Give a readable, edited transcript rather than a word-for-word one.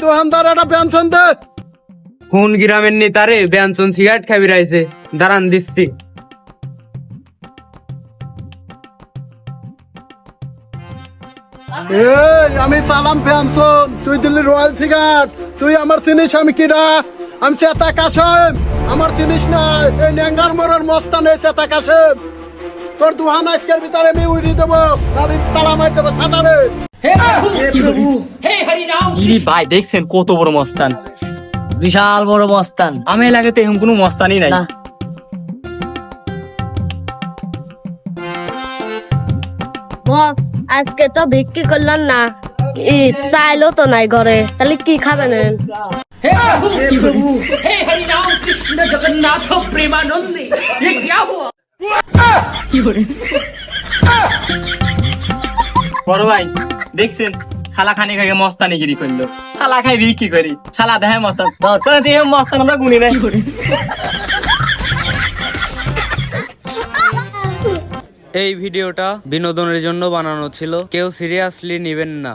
দোকানদার একটা পেনশন দে। কোন গ্রামের নেতারে বেঞ্চন সিগারেট খাবি রাইছে, দাঁড়ান দিচ্ছি। এই আমি সালাম পেনশন, তুই দিল্লি রয়্যাল সিগারেট। তুই আমার চিনিস আমি কিরা? আমি সেতা কাশেম, আমার চিনিস না? এই ন্যাংরার মরার মস্তান এই সেতা কাশেম। তোর দুহান আজকের ভিতরে আমি উড়িয়ে দেবো, তালা মার দেবো ছাটারে। ইরি ভাই দেখছেন কত বড় মস্তান, বিশাল বড় মস্তান। আমি এলাকাতে এরকম কোনো মস্তানই নাই। না। বস আজকে তো বিক্রি করলাম না, চাইলো তো নাই ঘরে, তাহলে কি খাবেন? বড় ভাই দেখছেন শালা খানি খাই মস্তানি গিরি করলো, শালা খাই বিক্রি করি, শালা দেখায় মস্তান। মস্তান আমরা গুনি নাই। এই ভিডিওটা বিনোদনের জন্য বানানো ছিল, কেউ সিরিয়াসলি নেবেন না।